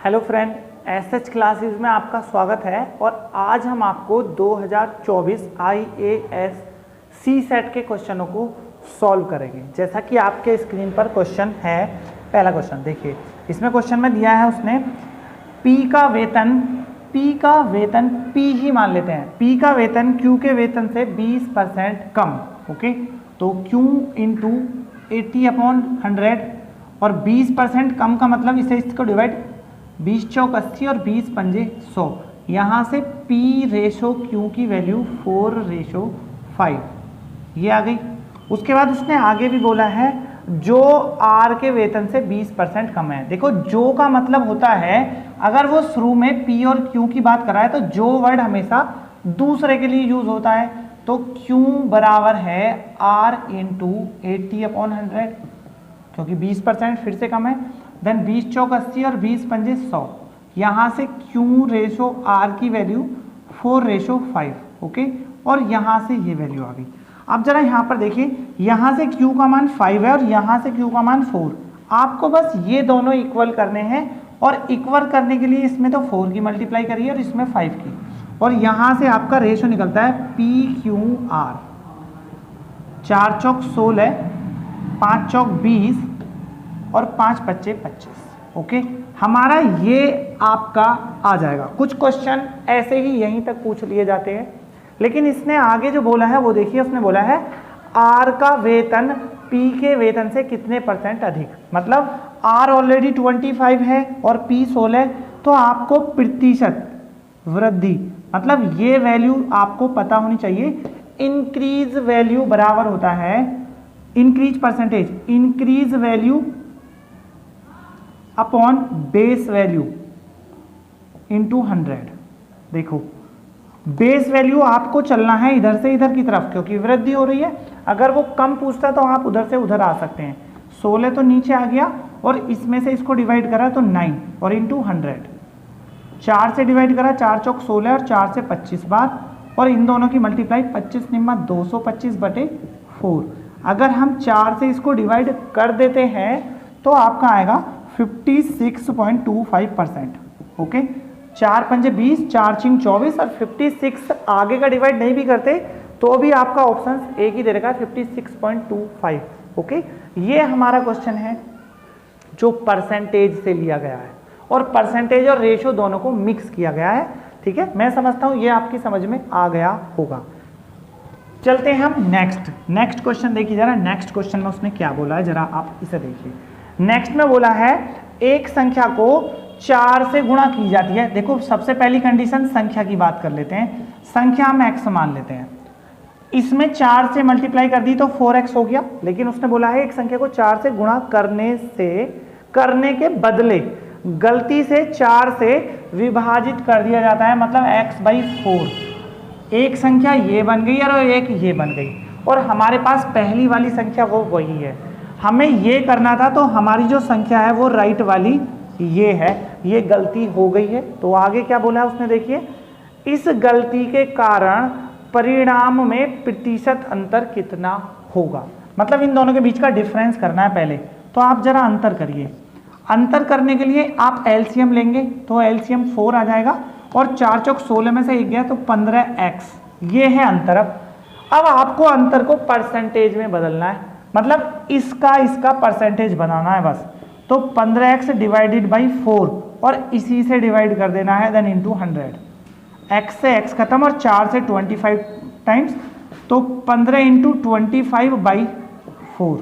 Hello friend, SH classes में आपका स्वागत है। और आज हम आपको 2024 IAS सी सेट के क्वेश्चनों को सॉल्व करेंगे। जैसा कि आपके स्क्रीन पर क्वेश्चन है, पहला क्वेश्चन देखिए। इसमें क्वेश्चन में दिया है उसने P का वेतन P ही मान लेते हैं। P का वेतन Q के वेतन से 20% कम। ओके, तो Q इंटू 80/100 और 20% कम का मतलब इसको डिवाइड 20 चौक 80 और 20 पंजे 100। यहाँ से P रेशो Q की वैल्यू 4:5 ये आ गई। उसके बाद उसने आगे भी बोला है जो R के वेतन से 20% कम है। देखो, जो का मतलब होता है अगर वो शुरू में P और Q की बात कर रहा है तो जो वर्ड हमेशा दूसरे के लिए यूज होता है। तो Q बराबर है R इंटू 80/100 क्योंकि 20% फिर से कम है। देन 20 चौक 80 और 20 पंजे 100। यहाँ से Q रेशो R की वैल्यू 4:5। ओके, और यहाँ से ये वैल्यू आ गई। अब जरा यहाँ पर देखिए, यहाँ से Q का मान 5 है और यहाँ से Q का मान 4। आपको बस ये दोनों इक्वल करने हैं और इक्वल करने के लिए इसमें तो 4 की मल्टीप्लाई करिए और इसमें 5 की, और यहाँ से आपका रेशो निकलता है PQR। 4 चौक 16, 5 चौक 20 और 5 पच्चे 25। ओके, हमारा ये आपका आ जाएगा। कुछ क्वेश्चन ऐसे ही यहीं तक पूछ लिए जाते हैं, लेकिन इसने आगे जो बोला है वो देखिए। उसने बोला है R का वेतन P के वेतन से कितने % अधिक। मतलब R ऑलरेडी 25 है और P 16, तो आपको प्रतिशत वृद्धि, मतलब ये वैल्यू आपको पता होनी चाहिए। इंक्रीज वैल्यू बराबर होता है increase percentage, increase value upon base value into 100। देखो, बेस वैल्यू आपको चलना है इधर से इधर की तरफ क्योंकि वृद्धि हो रही है। अगर वो कम पूछता तो आप उधर से उधर आ सकते हैं। 16 तो नीचे आ गया और इसमें से इसको डिवाइड करा तो 9 और इंटू 100। 4 से डिवाइड करा, 4 चौक 16 और 4 से 25 बार, और इन दोनों की मल्टीप्लाई 25 निम्मा 225/4। अगर हम 4 से इसको डिवाइड कर देते हैं तो आपका आएगा 56.25%। ओके, 4 पंजे 20, 4 चिंग 24 और 56 आगे का डिवाइड नहीं भी करते तो भी आपका ऑप्शन एक ही दे रखा है 56.25। ओके, ये हमारा क्वेश्चन है जो परसेंटेज से लिया गया है और परसेंटेज और रेशो दोनों को मिक्स किया गया है। ठीक है, मैं समझता हूं ये आपकी समझ में आ गया होगा। चलते हैं हम नेक्स्ट क्वेश्चन देखिए जरा। नेक्स्ट क्वेश्चन में उसने क्या बोला है, जरा आप इसे देखिए। नेक्स्ट में बोला है एक संख्या को 4 से गुणा की जाती है। देखो, सबसे पहली कंडीशन संख्या की बात कर लेते हैं। संख्या हम x मान लेते हैं, इसमें 4 से मल्टीप्लाई कर दी तो 4x हो गया। लेकिन उसने बोला है एक संख्या को 4 से गुणा करने के बदले गलती से 4 से विभाजित कर दिया जाता है, मतलब x/4। एक संख्या ये बन गई और एक ये बन गई, और हमारे पास पहली वाली संख्या वो वही है। हमें ये करना था तो हमारी जो संख्या है वो राइट वाली ये है, ये गलती हो गई है। तो आगे क्या बोला है उसने, देखिए, इस गलती के कारण परिणाम में प्रतिशत अंतर कितना होगा। मतलब इन दोनों के बीच का डिफरेंस करना है पहले। तो आप जरा अंतर करिए। अंतर करने के लिए आप एलसीएम लेंगे तो एलसीएम 4 आ जाएगा, और 4 चौक 16 में से 1 गया तो 15x, ये है अंतर। अब आपको अंतर को परसेंटेज में बदलना है, मतलब इसका परसेंटेज बनाना है बस। तो 15x डिवाइडेड बाई 4 और इसी से डिवाइड कर देना है, देन इंटू 100। x से x खत्म और 4 से 25 टाइम्स, तो 15 इंटू 25/4।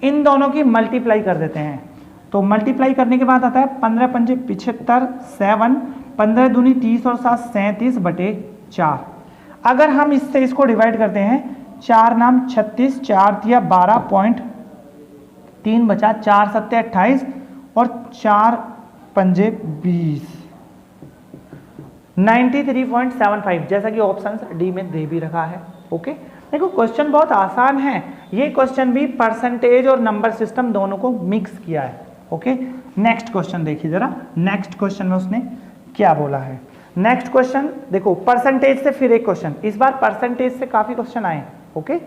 इन दोनों की मल्टीप्लाई कर देते हैं। तो मल्टीप्लाई करने के बाद आता है 15 पंजे 75, 7, 15 दूनी 30 और 7 37/4। अगर हम इससे इसको डिवाइड करते हैं, 4 नाम 36, 4 तिया 12.3 बचा, 4 सत्ते 28 और 4 पंजे 20, 93.75, जैसा कि ऑप्शन डी में दे भी रखा है। ओके, देखो क्वेश्चन बहुत आसान है। ये क्वेश्चन भी परसेंटेज और नंबर सिस्टम दोनों को मिक्स किया है। ओके, नेक्स्ट क्वेश्चन देखिए जरा। नेक्स्ट क्वेश्चन में उसने क्या बोला है। नेक्स्ट क्वेश्चन देखो, परसेंटेज से फिर एक क्वेश्चन। इस बार परसेंटेज से काफी क्वेश्चन आए। ओके,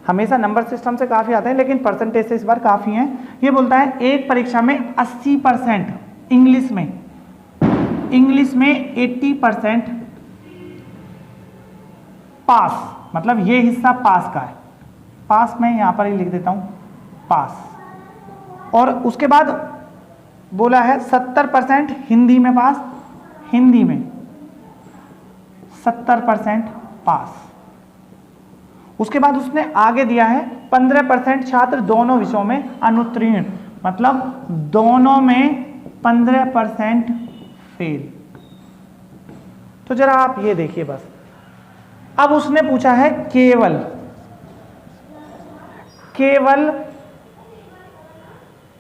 हमेशा नंबर सिस्टम से काफी आते हैं, लेकिन परसेंटेज से इस बार काफी हैं। ये बोलता है एक परीक्षा में 80% इंग्लिश में इंग्लिश में 80% पास, मतलब ये हिस्सा पास का है, पास मैं यहां पर ही लिख देता हूं पास। और उसके बाद बोला है 70% हिंदी में पास, हिंदी में 70% पास। उसके बाद उसने आगे दिया है 15% छात्र दोनों विषयों में अनुत्तीर्ण, मतलब दोनों में 15% फेल। तो जरा आप ये देखिए बस, अब उसने पूछा है केवल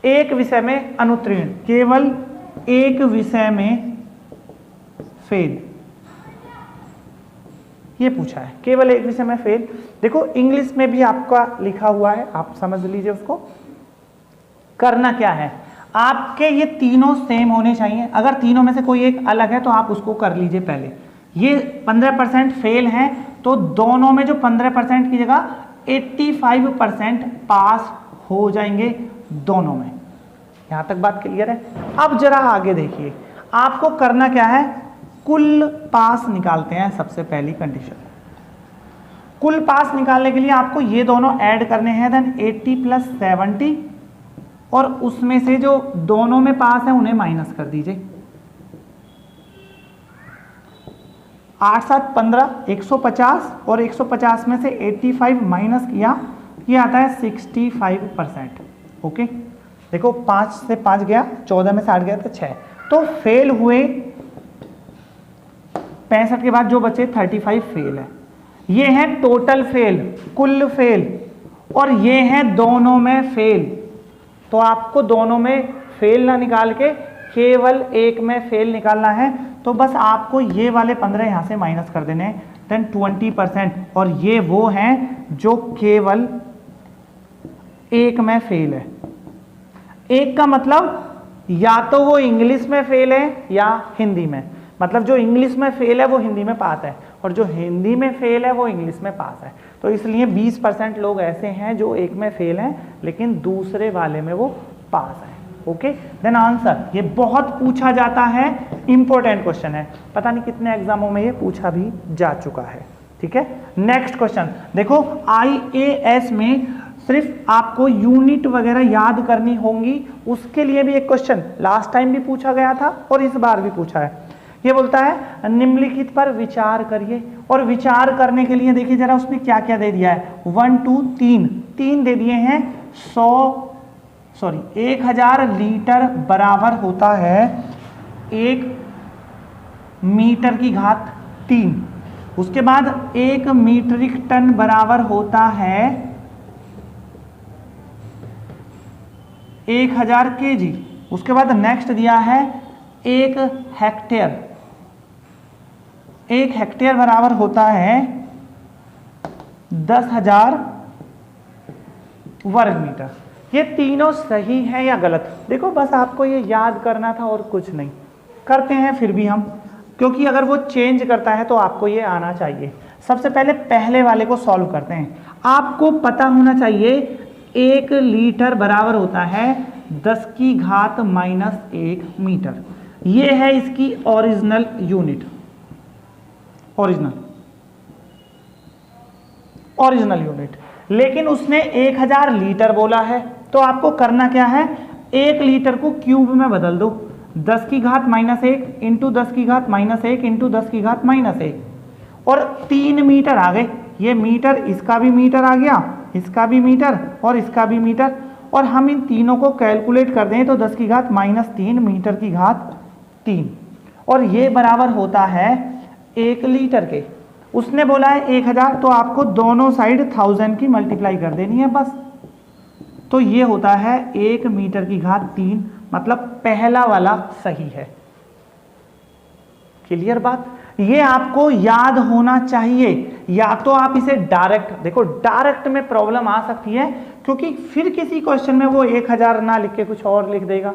एक विषय में अनुत्तीर्ण, केवल एक विषय में फेल, ये पूछा है केवल एक विषय में फेल। देखो इंग्लिश में भी आपका लिखा हुआ है, आप समझ लीजिए उसको। करना क्या है, आपके ये तीनों सेम होने चाहिए, अगर तीनों में से कोई एक अलग है तो आप उसको कर लीजिए पहले। ये 15% फेल है तो दोनों में जो 15% की जगह 85% पास हो जाएंगे दोनों में। यहां तक बात क्लियर है। अब जरा आगे देखिए, आपको करना क्या है, कुल पास निकालते हैं। सबसे पहली कंडीशन, कुल पास निकालने के लिए आपको ये दोनों ऐड करने हैं, देन 80 + 70 और उसमें से जो दोनों में पास है उन्हें माइनस कर दीजिए। 8 × 7 = 15, 150 और 150 में से 85 माइनस किया, ये आता है 65%। ओके, देखो 5 से 5 गया, 14 में से 8 गया तो 6, तो फेल हुए 65 के बाद जो बचे 35 फेल है। ये है टोटल फेल, कुल फेल, और ये है दोनों में फेल। तो आपको दोनों में फेल ना निकाल के केवल एक में फेल निकालना है। तो बस आपको ये वाले 15 यहां से माइनस कर देने हैं, देन 20%, और ये वो हैं जो केवल एक में फेल है। एक का मतलब या तो वो इंग्लिश में फेल है या हिंदी में, मतलब जो इंग्लिश में फेल है वो हिंदी में पास है, और जो हिंदी में फेल है वो इंग्लिश में पास है। तो इसलिए 20% लोग ऐसे हैं जो एक में फेल हैं लेकिन दूसरे वाले में वो पास है। ओके, देन आंसर, ये बहुत पूछा जाता है, इंपॉर्टेंट क्वेश्चन है, पता नहीं कितने एग्जामों में ये पूछा भी जा चुका है। ठीक है, नेक्स्ट क्वेश्चन देखो, IAS में सिर्फ आपको यूनिट वगैरह याद करनी होंगी, उसके लिए भी एक क्वेश्चन लास्ट टाइम भी पूछा गया था और इस बार भी पूछा है। ये बोलता है निम्नलिखित पर विचार करिए, और विचार करने के लिए देखिए जरा उसने क्या क्या दे दिया है, 1 2 3 दे दिए हैं। 1000 लीटर बराबर होता है 1 मीटर की घात 3। उसके बाद 1 मीट्रिक टन बराबर होता है 1000 kg। उसके बाद नेक्स्ट दिया है 1 हेक्टेयर, 1 हेक्टेयर बराबर होता है 10,000 वर्ग मीटर। ये तीनों सही है या गलत, देखो बस आपको ये याद करना था और कुछ नहीं। करते हैं फिर भी हम, क्योंकि अगर वो चेंज करता है तो आपको ये आना चाहिए। सबसे पहले पहले वाले को सॉल्व करते हैं। आपको पता होना चाहिए 1 लीटर बराबर होता है 10 की घात -1 मीटर। ये है इसकी ओरिजिनल यूनिट, ओरिजिनल यूनिट। लेकिन उसने 1000 लीटर बोला है, तो आपको करना क्या है, 1 लीटर को क्यूब में बदल दो, 10 की घात -1 इंटू 10 की घात -1 इंटू 10 की घात -1, और 3 मीटर आ गए। ये मीटर, इसका भी मीटर आ गया, इसका भी मीटर और इसका भी मीटर, और हम इन तीनों को कैलकुलेट कर दें तो 10 की घात -3 मीटर की घात 3, और ये बराबर होता है 1 लीटर के। उसने बोला है 1000, तो आपको दोनों साइड 1000 की मल्टीप्लाई कर देनी है बस। तो ये होता है 1 मीटर की घात 3, मतलब पहला वाला सही है। क्लियर बात, ये आपको याद होना चाहिए। या तो आप इसे डायरेक्ट, देखो डायरेक्ट में प्रॉब्लम आ सकती है क्योंकि फिर किसी क्वेश्चन में वो 1000 ना लिख के कुछ और लिख देगा,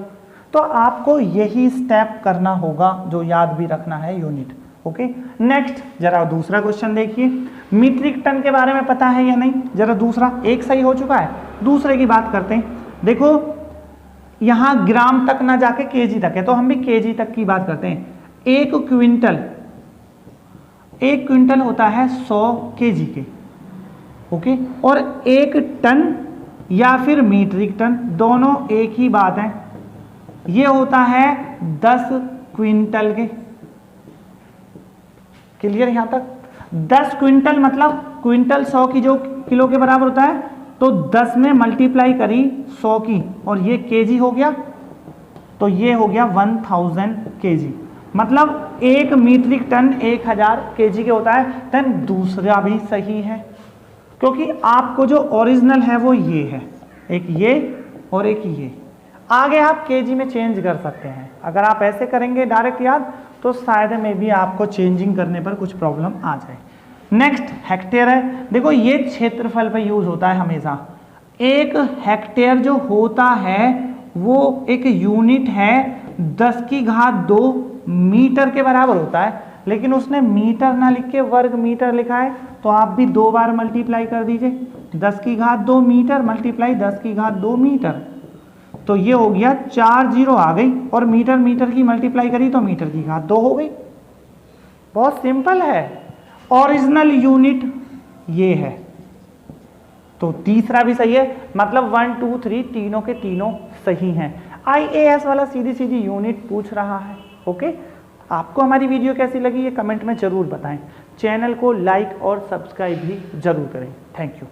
तो आपको यही स्टेप करना होगा जो याद भी रखना है, यूनिट। ओके, नेक्स्ट जरा दूसरा क्वेश्चन देखिए। मीट्रिक टन के बारे में पता है या नहीं, जरा दूसरा, एक सही हो चुका है, दूसरे की बात करते हैं। देखो यहां ग्राम तक ना जाके केजी तक है, तो हम भी केजी तक की बात करते हैं। एक क्विंटल होता है 100 केजी के, ओके, और एक टन या फिर मीट्रिक टन, दोनों एक ही बात है, ये होता है 10 क्विंटल के। क्लियर यहां तक? 10 क्विंटल मतलब क्विंटल 100 की जो किलो के बराबर होता है, तो 10 में मल्टीप्लाई करी 100 की, और ये केजी हो गया, तो ये हो गया 1000 केजी। मतलब एक मीट्रिक टन 1000 केजी के होता है। देन दूसरा भी सही है, क्योंकि आपको जो ओरिजिनल है वो ये है, एक ये और एक ये। आगे आप केजी में चेंज कर सकते हैं। अगर आप ऐसे करेंगे डायरेक्ट याद, तो शायद में भी आपको चेंजिंग करने पर कुछ प्रॉब्लम आ जाए। नेक्स्ट हेक्टेयर है। देखो ये क्षेत्रफल पे यूज होता है हमेशा। एक हेक्टेयर जो होता है वो एक यूनिट है 10⁻² मीटर के बराबर होता है, लेकिन उसने मीटर ना लिख के वर्ग मीटर लिखा है, तो आप भी 2 बार मल्टीप्लाई कर दीजिए। 10⁻² मीटर मल्टीप्लाई 10⁻² मीटर, तो ये हो गया 4 जीरो आ गई, और मीटर मीटर की मल्टीप्लाई करी तो मीटर की घात 2 हो गई। बहुत सिंपल है। ओरिजिनल यूनिट ये है, तो तीसरा भी सही है। मतलब 1 2 3 तीनों के तीनों सही हैं। IAS वाला सीधी सीधी यूनिट पूछ रहा है। ओके, आपको हमारी वीडियो कैसी लगी ये कमेंट में जरूर बताएं। चैनल को लाइक और सब्सक्राइब भी जरूर करें। Thank you.